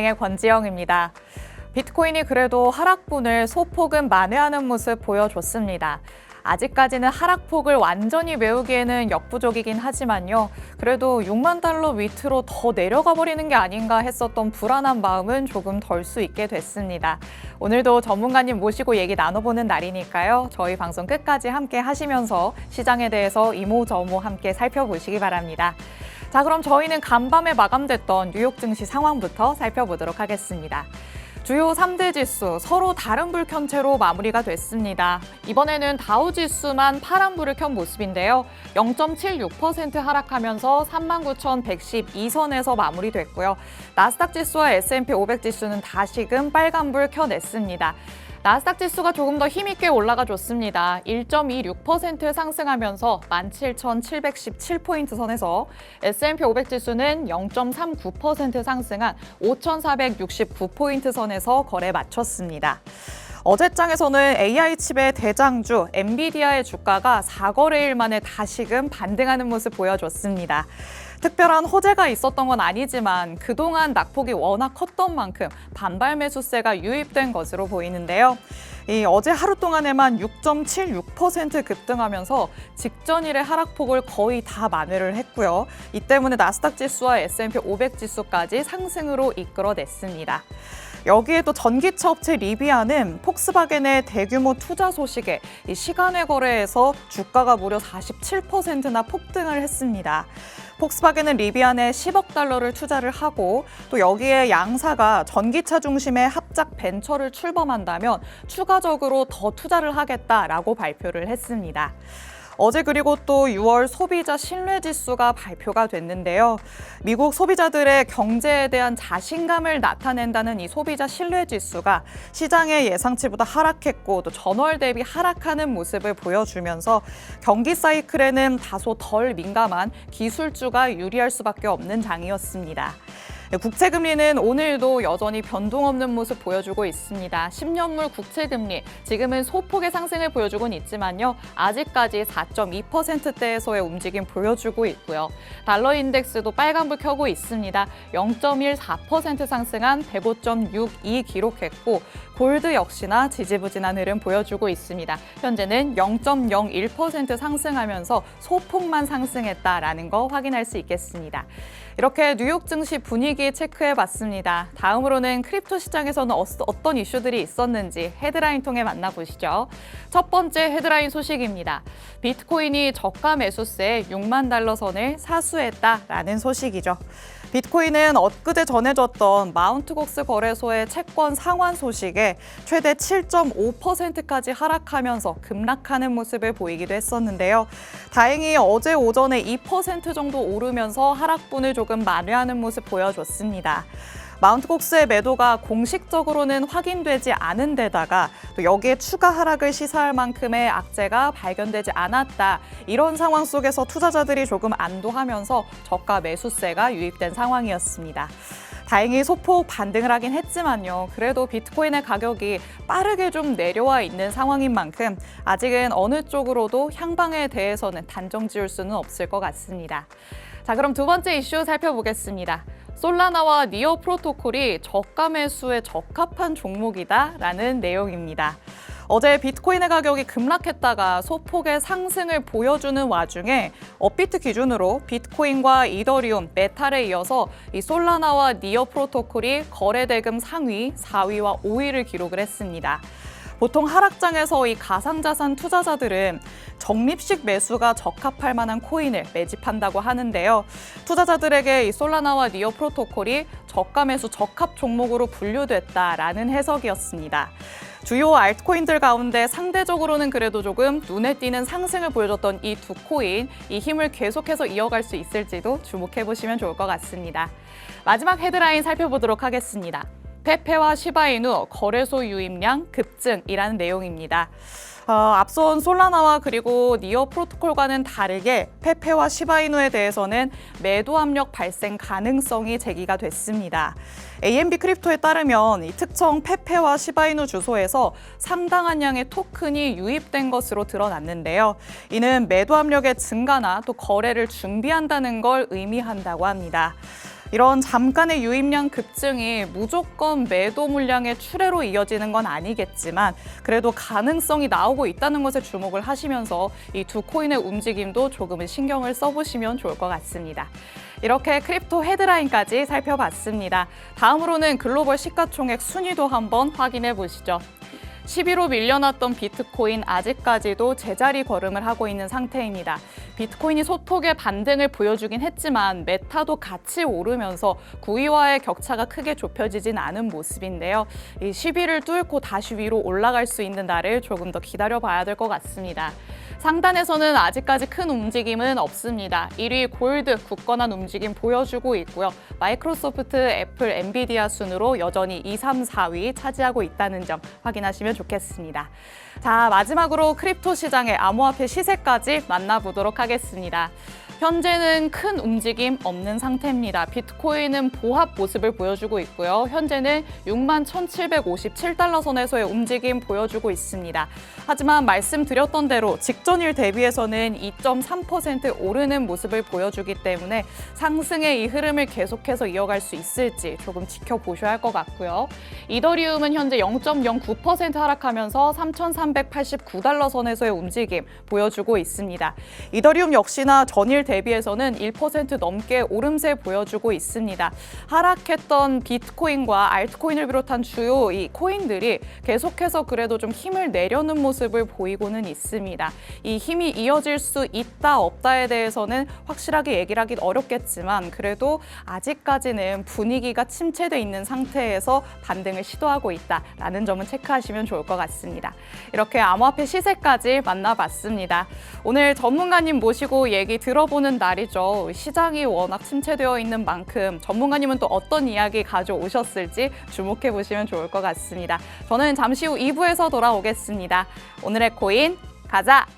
의 권지영입니다. 비트코인이 그래도 하락분을 소폭은 만회하는 모습 보여줬습니다. 아직까지는 하락폭을 완전히 메우기에는 역부족이긴 하지만요. 그래도 6만 달러 밑으로 더 내려가 버리는 게 아닌가 했었던 불안한 마음은 조금 덜 수 있게 됐습니다. 오늘도 전문가님 모시고 얘기 나눠보는 날이니까요. 저희 방송 끝까지 함께 하시면서 시장에 대해서 이모저모 함께 살펴보시기 바랍니다. 자, 그럼 저희는 간밤에 마감됐던 뉴욕 증시 상황부터 살펴보도록 하겠습니다. 주요 3대 지수 서로 다른 불 켠 채로 마무리가 됐습니다. 이번에는 다우 지수만 파란 불을 켠 모습인데요. 0.76% 하락하면서 39,112선에서 마무리됐고요. 나스닥 지수와 S&P 500 지수는 다시금 빨간 불 켜냈습니다. 나스닥 지수가 조금 더 힘있게 올라가줬습니다. 1.26% 상승하면서 17,717포인트 선에서 S&P 500 지수는 0.39% 상승한 5,469포인트 선에서 거래 마쳤습니다. 어제장에서는 AI 칩의 대장주 엔비디아의 주가가 4거래일 만에 다시금 반등하는 모습 보여줬습니다. 특별한 호재가 있었던 건 아니지만 그동안 낙폭이 워낙 컸던 만큼 반발 매수세가 유입된 것으로 보이는데요. 어제 하루 동안에만 6.76% 급등하면서 직전일의 하락폭을 거의 다 만회를 했고요. 이 때문에 나스닥 지수와 S&P 500 지수까지 상승으로 이끌어냈습니다. 여기에 또 전기차 업체 리비아는 폭스바겐의 대규모 투자 소식에 시간외 거래에서 주가가 무려 47%나 폭등을 했습니다. 폭스바겐은 리비아 내 10억 달러를 투자를 하고 또 여기에 양사가 전기차 중심의 합작 벤처를 출범한다면 추가적으로 더 투자를 하겠다라고 발표를 했습니다. 어제 그리고 또 6월 소비자 신뢰지수가 발표가 됐는데요. 미국 소비자들의 경제에 대한 자신감을 나타낸다는 이 소비자 신뢰지수가 시장의 예상치보다 하락했고 또 전월 대비 하락하는 모습을 보여주면서 경기 사이클에는 다소 덜 민감한 기술주가 유리할 수밖에 없는 장이었습니다. 국채금리는 오늘도 여전히 변동 없는 모습 보여주고 있습니다. 10년물 국채금리 지금은 소폭의 상승을 보여주고는 있지만요. 아직까지 4.2%대에서의 움직임 보여주고 있고요. 달러 인덱스도 빨간불 켜고 있습니다. 0.14% 상승한 105.62 기록했고 골드 역시나 지지부진한 흐름 보여주고 있습니다. 현재는 0.01% 상승하면서 소폭만 상승했다라는 거 확인할 수 있겠습니다. 이렇게 뉴욕 증시 분위기 체크해봤습니다. 다음으로는 크립토 시장에서는 어떤 이슈들이 있었는지 헤드라인 통해 만나보시죠. 첫 번째 헤드라인 소식입니다. 비트코인이 저가 매수세 6만 달러 선을 사수했다라는 소식이죠. 비트코인은 엊그제 전해졌던 마운트곡스 거래소의 채권 상환 소식에 최대 7.5%까지 하락하면서 급락하는 모습을 보이기도 했었는데요. 다행히 어제 오전에 2% 정도 오르면서 하락분을 조금 만회하는 모습 보여줬습니다. 마운트곡스의 매도가 공식적으로는 확인되지 않은 데다가 또 여기에 추가 하락을 시사할 만큼의 악재가 발견되지 않았다. 이런 상황 속에서 투자자들이 조금 안도하면서 저가 매수세가 유입된 상황이었습니다. 다행히 소폭 반등을 하긴 했지만요. 그래도 비트코인의 가격이 빠르게 좀 내려와 있는 상황인 만큼 아직은 어느 쪽으로도 향방에 대해서는 단정 지을 수는 없을 것 같습니다. 자, 그럼 두 번째 이슈 살펴보겠습니다. 솔라나와 니어 프로토콜이 저가 매수에 적합한 종목이다라는 내용입니다. 어제 비트코인의 가격이 급락했다가 소폭의 상승을 보여주는 와중에 업비트 기준으로 비트코인과 이더리움, 메탈에 이어서 이 솔라나와 니어 프로토콜이 거래 대금 상위, 4위와 5위를 기록을 했습니다. 보통 하락장에서 이 가상자산 투자자들은 적립식 매수가 적합할 만한 코인을 매집한다고 하는데요. 투자자들에게 이 솔라나와 니어 프로토콜이 저가 매수 적합 종목으로 분류됐다라는 해석이었습니다. 주요 알트코인들 가운데 상대적으로는 그래도 조금 눈에 띄는 상승을 보여줬던 이 두 코인, 이 힘을 계속해서 이어갈 수 있을지도 주목해보시면 좋을 것 같습니다. 마지막 헤드라인 살펴보도록 하겠습니다. 페페와 시바이누 거래소 유입량 급증이라는 내용입니다. 앞선 솔라나와 그리고 니어 프로토콜과는 다르게 페페와 시바이누에 대해서는 매도 압력 발생 가능성이 제기가 됐습니다. AMB 크립토에 따르면 이 특정 페페와 시바이누 주소에서 상당한 양의 토큰이 유입된 것으로 드러났는데요. 이는 매도 압력의 증가나 또 거래를 준비한다는 걸 의미한다고 합니다. 이런 잠깐의 유입량 급증이 무조건 매도 물량의 출회로 이어지는 건 아니겠지만 그래도 가능성이 나오고 있다는 것에 주목을 하시면서 이 두 코인의 움직임도 조금은 신경을 써보시면 좋을 것 같습니다. 이렇게 크립토 헤드라인까지 살펴봤습니다. 다음으로는 글로벌 시가총액 순위도 한번 확인해 보시죠. 10위로 밀려났던 비트코인 아직까지도 제자리 걸음을 하고 있는 상태입니다. 비트코인이 소폭의 반등을 보여주긴 했지만 메타도 같이 오르면서 9위와의 격차가 크게 좁혀지진 않은 모습인데요. 이 10위를 뚫고 다시 위로 올라갈 수 있는 날을 조금 더 기다려봐야 될 것 같습니다. 상단에서는 아직까지 큰 움직임은 없습니다. 1위 골드 굳건한 움직임 보여주고 있고요. 마이크로소프트, 애플, 엔비디아 순으로 여전히 2, 3, 4위 차지하고 있다는 점 확인하시면 좋겠습니다. 자, 마지막으로 크립토 시장의 암호화폐 시세까지 만나보도록 하겠습니다. 현재는 큰 움직임 없는 상태입니다. 비트코인은 보합 모습을 보여주고 있고요. 현재는 61,757달러 선에서의 움직임 보여주고 있습니다. 하지만 말씀드렸던 대로 직전일 대비해서는 2.3% 오르는 모습을 보여주기 때문에 상승의 이 흐름을 계속해서 이어갈 수 있을지 조금 지켜보셔야 할 것 같고요. 이더리움은 현재 0.09% 하락하면서 3,389달러 선에서의 움직임 보여주고 있습니다. 이더리움 역시나 전일 대비해서는 1% 넘게 오름세 보여주고 있습니다. 하락했던 비트코인과 알트코인을 비롯한 주요 이 코인들이 계속해서 그래도 좀 힘을 내려는 모습을 보이고는 있습니다. 이 힘이 이어질 수 있다 없다에 대해서는 확실하게 얘기를 하긴 어렵겠지만 그래도 아직까지는 분위기가 침체돼 있는 상태에서 반등을 시도하고 있다라는 점은 체크하시면 좋을 것 같습니다. 이렇게 암호화폐 시세까지 만나봤습니다. 오늘 전문가님 모시고 얘기 들어보는 날이죠. 시장이 워낙 침체되어 있는 만큼 전문가님은 또 어떤 이야기 가져오셨을지 주목해 보시면 좋을 것 같습니다. 저는 잠시 후 2부에서 돌아오겠습니다. 오늘의 코인 가자!